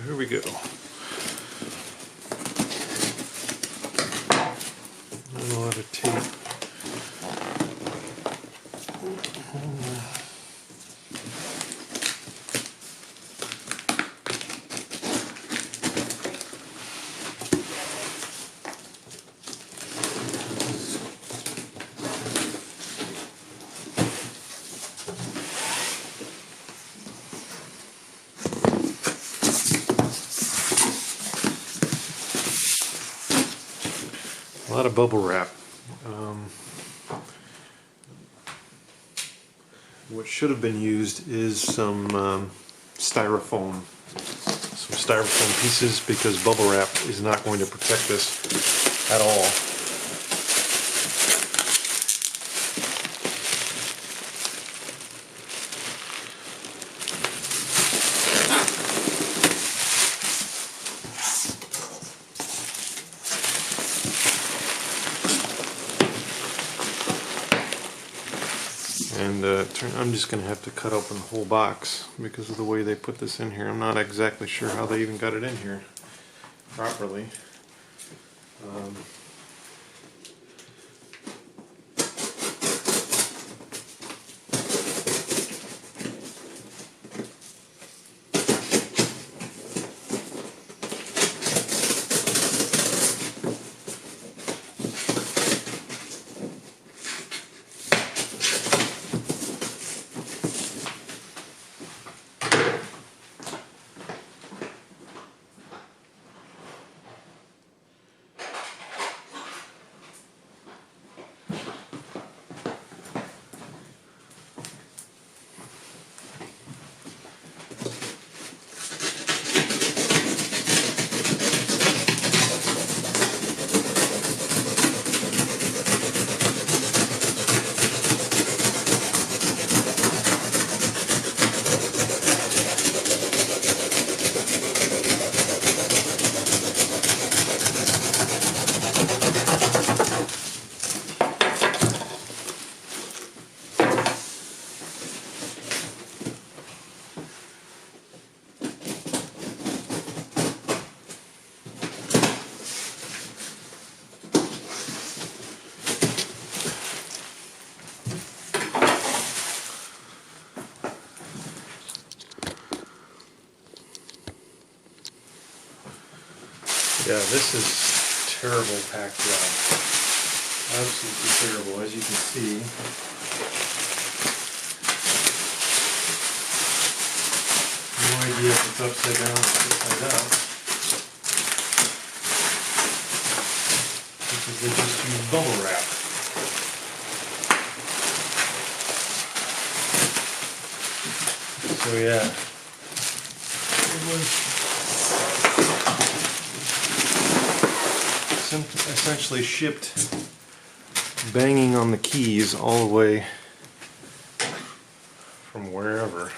here we go. Not a lot of tape. A lot of bubble wrap. What should have been used is some styrofoam. Some styrofoam pieces, because bubble wrap is not going to protect this at all. And I'm just going to have to cut open the whole box because of the way they put this in here. I'm not exactly sure how they even got it in here properly. Yeah, this is terrible pack job. Absolutely terrible, as you can see. No idea if it's upside down or upside up. Because they just use bubble wrap. So yeah, it was essentially shipped banging on the keys all the way from wherever.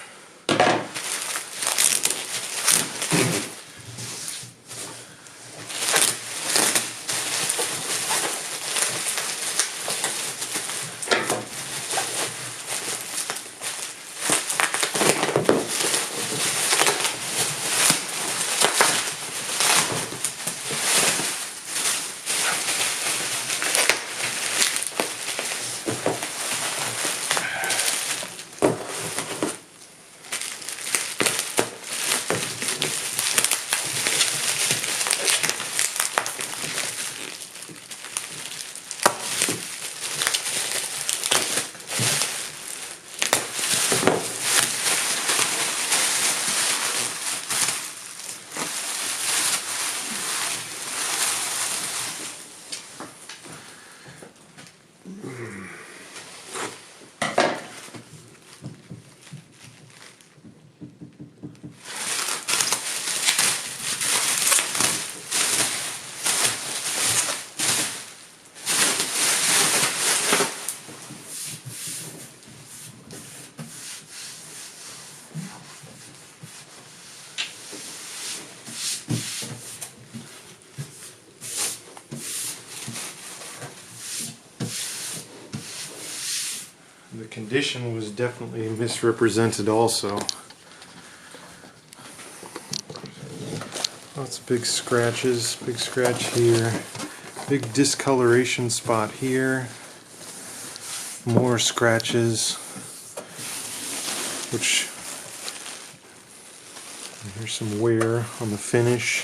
The condition was definitely misrepresented also. Lots of big scratches, big scratch here, big discoloration spot here, more scratches, which here's some wear on the finish,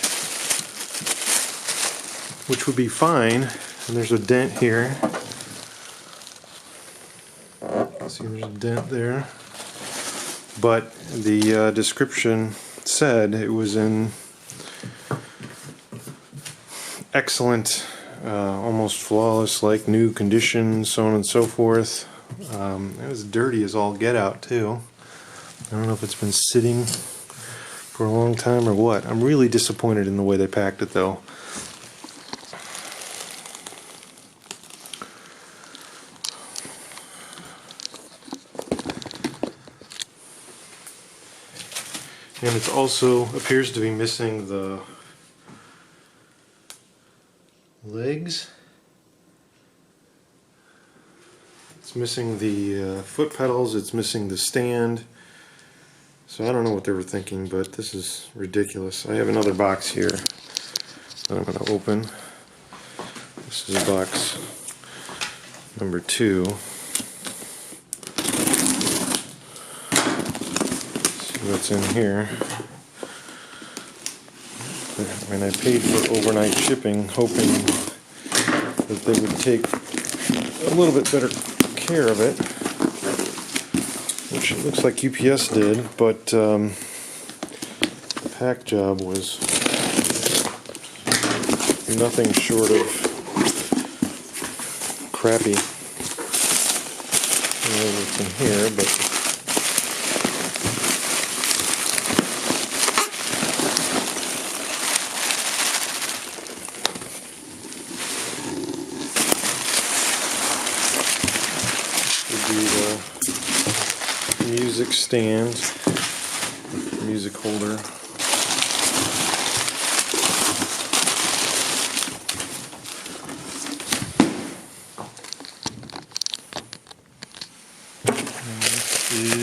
which would be fine. And there's a dent here. See, there's a dent there. But the description said it was in excellent, almost flawless, like new condition, so on and so forth. It was dirty as all get out too. I don't know if it's been sitting for a long time or what. I'm really disappointed in the way they packed it though. And it also appears to be missing the legs. It's missing the foot pedals, it's missing the stand. So I don't know what they were thinking, but this is ridiculous. I have another box here that I'm going to open. This is box number 2. See what's in here. And I paid for overnight shipping, hoping that they would take a little bit better care of it, which it looks like UPS did, but the pack job was nothing short of crappy. I don't know what's in here, but would be the music stand, music holder. And this is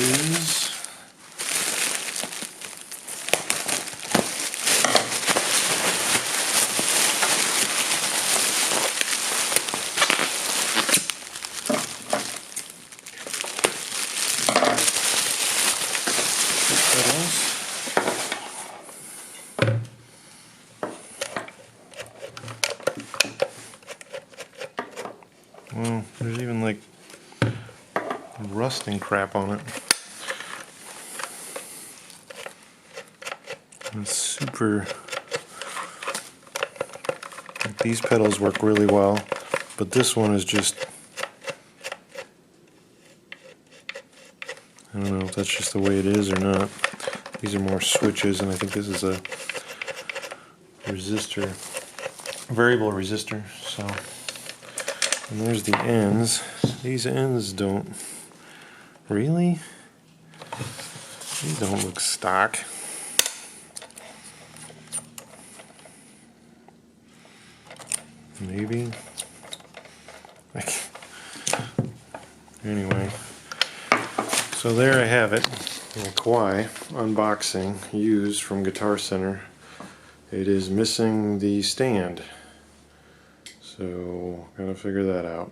pedals. Well, there's even like rusting crap on it. It's super. Like, these pedals work really well, but this one is just. I don't know if that's just the way it is or not. These are more switches, and I think this is a resistor, variable resistor. So, and there's the ends. These ends don't really. These don't look stock. Maybe. Anyway. So there I have it, a Kawai unboxing used from Guitar Center. It is missing the stand, so gotta figure that out.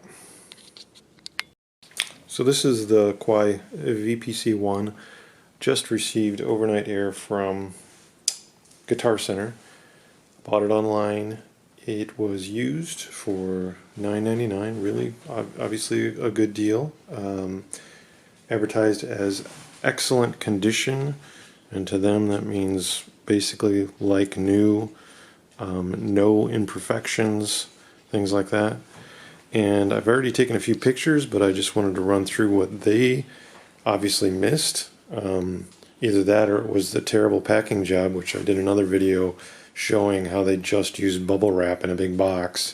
So this is the Kawai VPC1, just received overnight air from Guitar Center. Bought it online. It was used for $9.99, really obviously a good deal. Advertised as excellent condition, and to them that means basically like new, no imperfections, things like that. And I've already taken a few pictures, but I just wanted to run through what they obviously missed. Either that or it was the terrible packing job, which I did another video showing how they just used bubble wrap in a big box.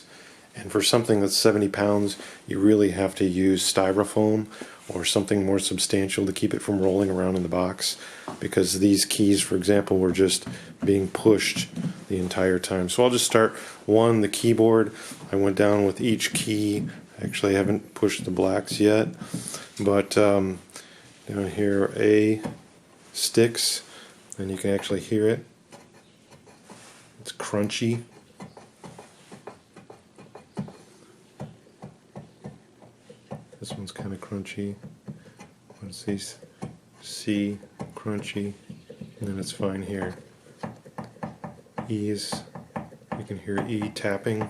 And for something that's 70 pounds, you really have to use styrofoam or something more substantial to keep it from rolling around in the box, because these keys, for example, were just being pushed the entire time. So I'll just start. One, the keyboard. I went down with each key. Actually, I haven't pushed the blacks yet, but down here, A sticks, and you can actually hear it. It's crunchy. This one's kind of crunchy. What it says C, crunchy, and then it's fine here. E's, you can hear E tapping.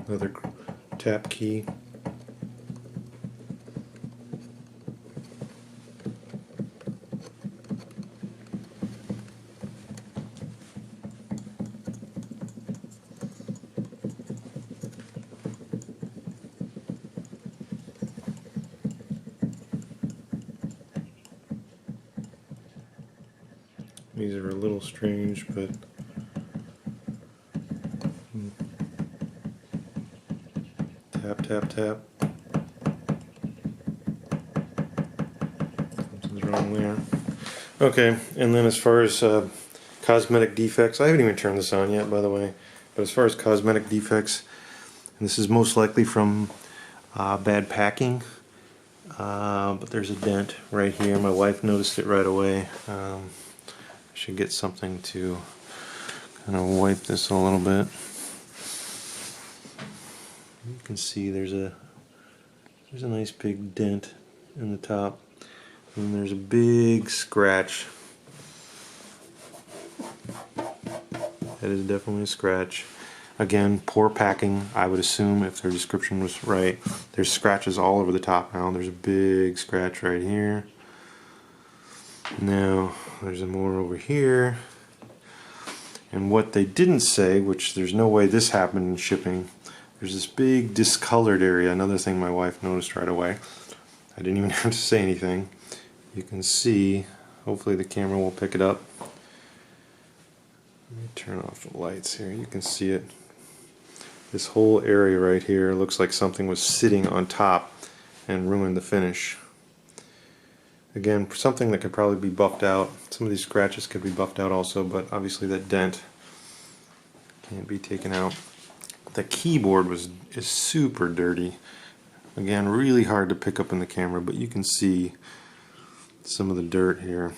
Another tap key. These are a little strange, but tap, tap, tap. Something's wrong there. Okay, and then as far as cosmetic defects, I haven't even turned this on yet, by the way, but as far as cosmetic defects, and this is most likely from bad packing, but there's a dent right here. My wife noticed it right away. I should get something to kind of wipe this a little bit. You can see there's a nice big dent in the top, and there's a big scratch. That is definitely a scratch. Again, poor packing, I would assume, if their description was right. There's scratches all over the top now. There's a big scratch right here. Now, there's more over here. And what they didn't say, which there's no way this happened in shipping, there's this big discolored area. Another thing my wife noticed right away. I didn't even have to say anything. You can see, hopefully the camera will pick it up. Let me turn off the lights here. You can see it. This whole area right here looks like something was sitting on top and ruined the finish. Again, something that could probably be buffed out. Some of these scratches could be buffed out also, but obviously that dent can't be taken out. The keyboard is super dirty. Again, really hard to pick up in the camera, but you can see some of the dirt here.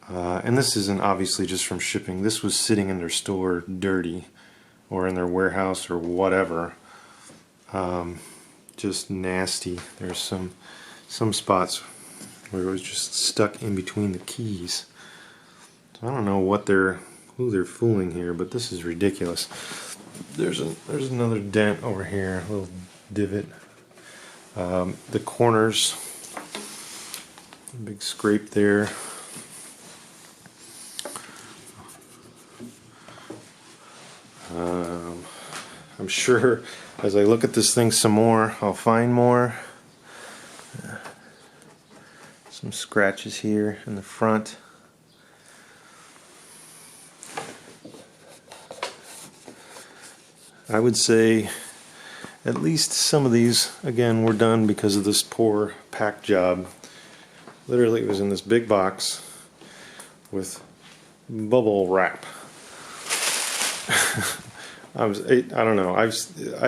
And this isn't obviously just from shipping. This was sitting in their store dirty, or in their warehouse, or whatever. Just nasty. There's some spots where it was just stuck in between the keys. So I don't know who they're fooling here, but this is ridiculous. There's another dent over here, a little divot. The corners, a big scrape there. I'm sure as I look at this thing some more, I'll find more. Some scratches here in the front. I would say at least some of these, again, were done because of this poor pack job. Literally, it was in this big box with bubble wrap. I don't know. I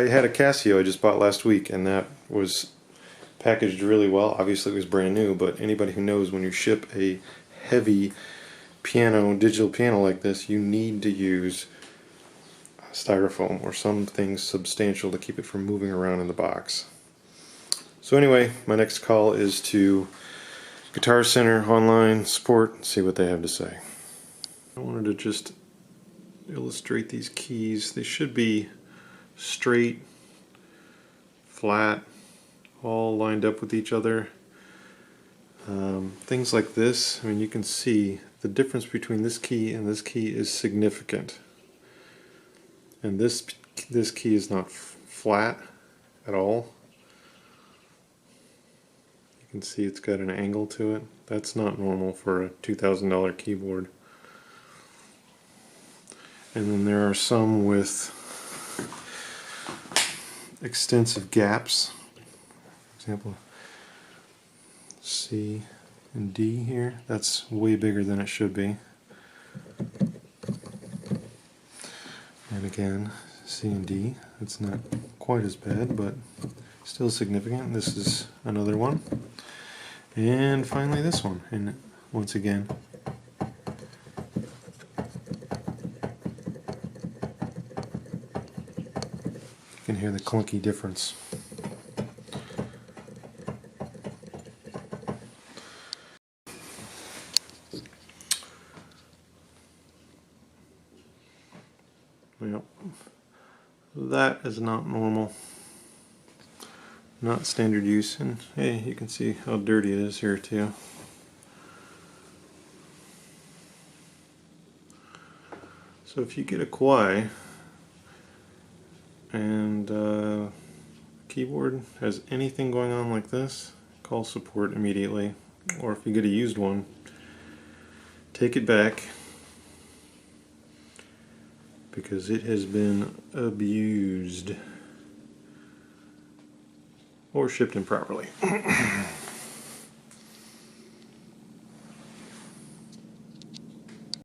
had a Casio I just bought last week, and that was packaged really well. Obviously, it was brand new, but anybody who knows, when you ship a heavy digital piano like this, you need to use styrofoam or something substantial to keep it from moving around in the box. So anyway, my next call is to Guitar Center online support, see what they have to say. I wanted to just illustrate these keys. They should be straight, flat, all lined up with each other. Things like this, I mean, you can see the difference between this key and this key is significant. And this key is not flat at all. You can see it's got an angle to it. That's not normal for a $2,000 keyboard. And then there are some with extensive gaps. For example, C, and D here. That's way bigger than it should be. And again, C and D. It's not quite as bad, but still significant. This is another one. And finally this one. And once again, you can hear the clunky difference. Yep. That is not normal. Not standard use. And hey, you can see how dirty it is here too. So if you get a Kawai and keyboard has anything going on like this, call support immediately. Or if you get a used one, take it back, because it has been abused or shipped improperly.